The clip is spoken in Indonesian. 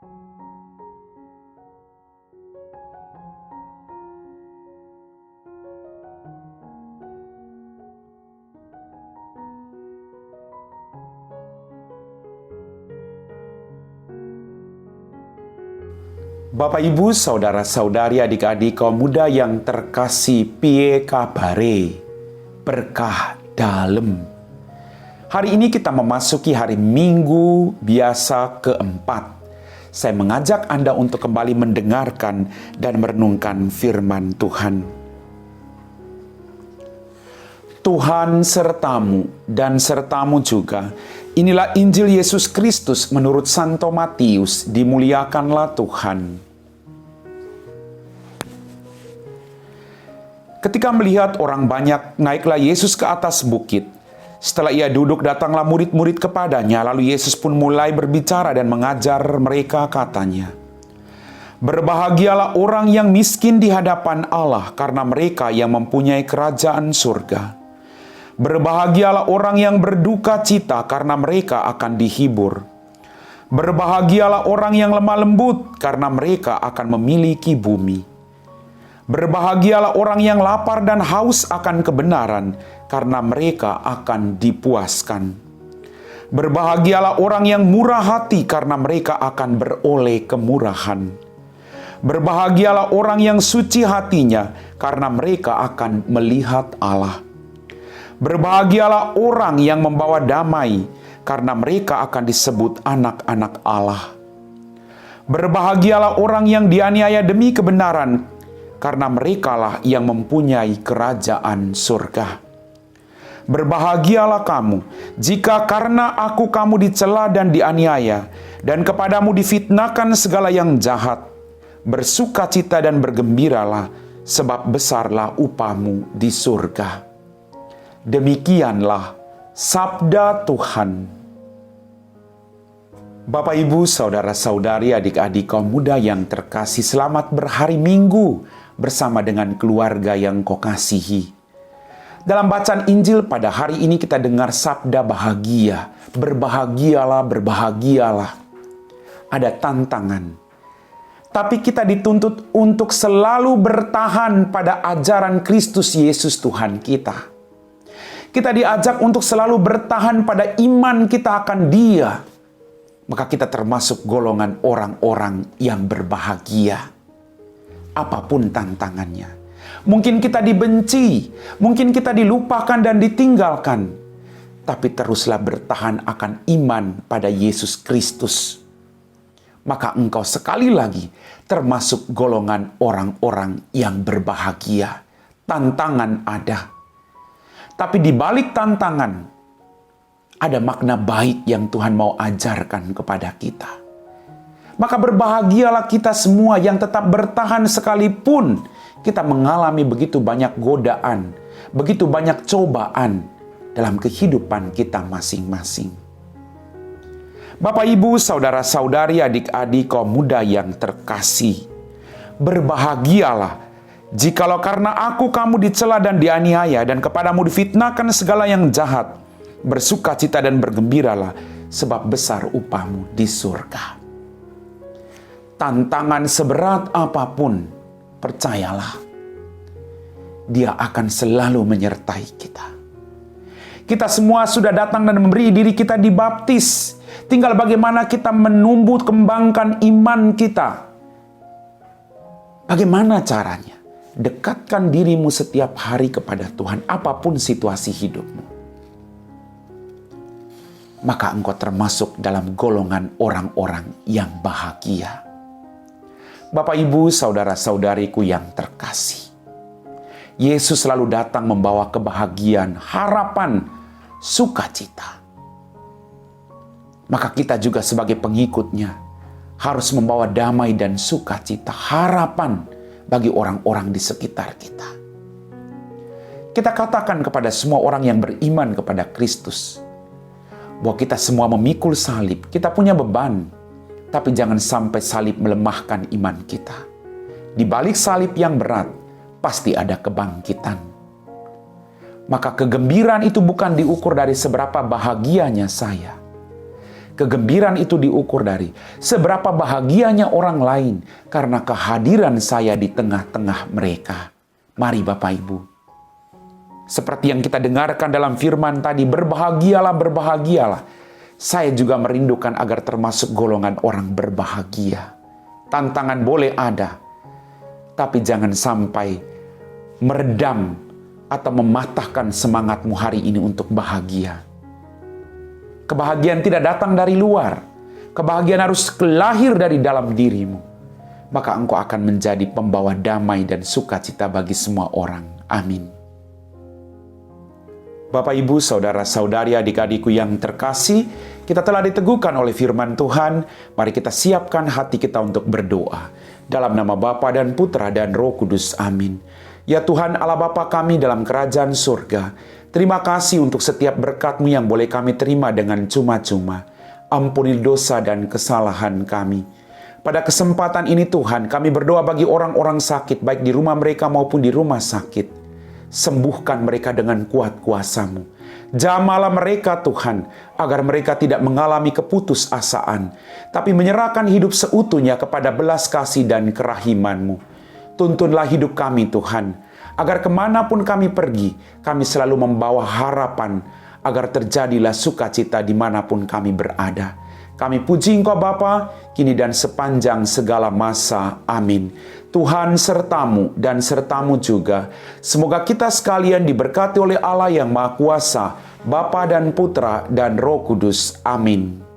Bapak, Ibu, saudara-saudari, adik-adik kaum muda yang terkasih, piye kabare? Berkah dalem. Hari ini kita memasuki hari Minggu biasa keempat. Saya mengajak Anda untuk kembali mendengarkan dan merenungkan firman Tuhan. Tuhan sertamu dan sertamu juga. Inilah Injil Yesus Kristus menurut Santo Matius. Dimuliakanlah Tuhan. Ketika melihat orang banyak, naiklah Yesus ke atas bukit. Setelah ia duduk, datanglah murid-murid kepadanya. Lalu Yesus pun mulai berbicara dan mengajar mereka, katanya, "Berbahagialah orang yang miskin di hadapan Allah, karena mereka yang mempunyai kerajaan surga. Berbahagialah orang yang berduka cita, karena mereka akan dihibur. Berbahagialah orang yang lemah lembut, karena mereka akan memiliki bumi. Berbahagialah orang yang lapar dan haus akan kebenaran, karena mereka akan dipuaskan. Berbahagialah orang yang murah hati, karena mereka akan beroleh kemurahan. Berbahagialah orang yang suci hatinya, karena mereka akan melihat Allah. Berbahagialah orang yang membawa damai, karena mereka akan disebut anak-anak Allah. Berbahagialah orang yang dianiaya demi kebenaran, karena merekalah yang mempunyai kerajaan surga. Berbahagialah kamu, jika karena aku kamu dicela dan dianiaya, dan kepadamu difitnahkan segala yang jahat. Bersukacita dan bergembiralah, sebab besarlah upahmu di surga." Demikianlah sabda Tuhan. Bapak, Ibu, saudara-saudari, adik-adik kaum muda yang terkasih, selamat berhari Minggu bersama dengan keluarga yang kau kasihi. Dalam bacaan Injil pada hari ini kita dengar sabda bahagia. Berbahagialah, berbahagialah. Ada tantangan. Tapi kita dituntut untuk selalu bertahan pada ajaran Kristus Yesus Tuhan kita. Kita diajak untuk selalu bertahan pada iman kita akan Dia. Maka kita termasuk golongan orang-orang yang berbahagia. Apapun tantangannya. Mungkin kita dibenci, mungkin kita dilupakan dan ditinggalkan. Tapi teruslah bertahan akan iman pada Yesus Kristus. Maka engkau sekali lagi termasuk golongan orang-orang yang berbahagia. Tantangan ada. Tapi di balik tantangan, ada makna baik yang Tuhan mau ajarkan kepada kita. Maka berbahagialah kita semua yang tetap bertahan sekalipun kita mengalami begitu banyak godaan, begitu banyak cobaan dalam kehidupan kita masing-masing. Bapak, Ibu, saudara-saudari, adik-adik kaum muda yang terkasih, berbahagialah jikalau karena aku kamu dicela dan dianiaya, dan kepadamu difitnahkan segala yang jahat. Bersukacita dan bergembiralah, sebab besar upahmu di surga. Tantangan seberat apapun, percayalah, Dia akan selalu menyertai kita. Kita semua sudah datang dan memberi diri kita dibaptis. Tinggal bagaimana kita menumbuh kembangkan iman kita. Bagaimana caranya? Dekatkan dirimu setiap hari kepada Tuhan, apapun situasi hidupmu. Maka engkau termasuk dalam golongan orang-orang yang bahagia. Bapak, Ibu, saudara-saudariku yang terkasih, Yesus selalu datang membawa kebahagiaan, harapan, sukacita. Maka kita juga sebagai pengikutnya harus membawa damai dan sukacita, harapan bagi orang-orang di sekitar kita. Kita katakan kepada semua orang yang beriman kepada Kristus, bahwa kita semua memikul salib, kita punya beban, tapi jangan sampai salib melemahkan iman kita. Di balik salib yang berat, pasti ada kebangkitan. Maka kegembiraan itu bukan diukur dari seberapa bahagianya saya. Kegembiraan itu diukur dari seberapa bahagianya orang lain karena kehadiran saya di tengah-tengah mereka. Mari Bapak Ibu. Seperti yang kita dengarkan dalam firman tadi, berbahagialah, berbahagialah. Saya juga merindukan agar termasuk golongan orang berbahagia. Tantangan boleh ada, tapi jangan sampai meredam atau mematahkan semangatmu hari ini untuk bahagia. Kebahagiaan tidak datang dari luar. Kebahagiaan harus lahir dari dalam dirimu. Maka engkau akan menjadi pembawa damai dan sukacita bagi semua orang. Amin. Bapak, Ibu, saudara-saudari, adik-adikku yang terkasih, kita telah diteguhkan oleh firman Tuhan. Mari kita siapkan hati kita untuk berdoa. Dalam nama Bapa dan Putra dan Roh Kudus. Amin. Ya Tuhan Allah Bapa kami dalam kerajaan surga, terima kasih untuk setiap berkat-Mu yang boleh kami terima dengan cuma-cuma. Ampuni dosa dan kesalahan kami. Pada kesempatan ini Tuhan, kami berdoa bagi orang-orang sakit, baik di rumah mereka maupun di rumah sakit. Sembuhkan mereka dengan kuat kuasa-Mu. Jamalah mereka Tuhan, agar mereka tidak mengalami keputusasaan, tapi menyerahkan hidup seutuhnya kepada belas kasih dan kerahiman-Mu. Tuntunlah hidup kami Tuhan, agar kemanapun kami pergi, kami selalu membawa harapan, agar terjadilah sukacita dimanapun kami berada. Kami puji Engkau Bapa, kini dan sepanjang segala masa. Amin. Tuhan sertamu dan sertamu juga. Semoga kita sekalian diberkati oleh Allah yang Maha Kuasa, Bapa dan Putra dan Roh Kudus. Amin.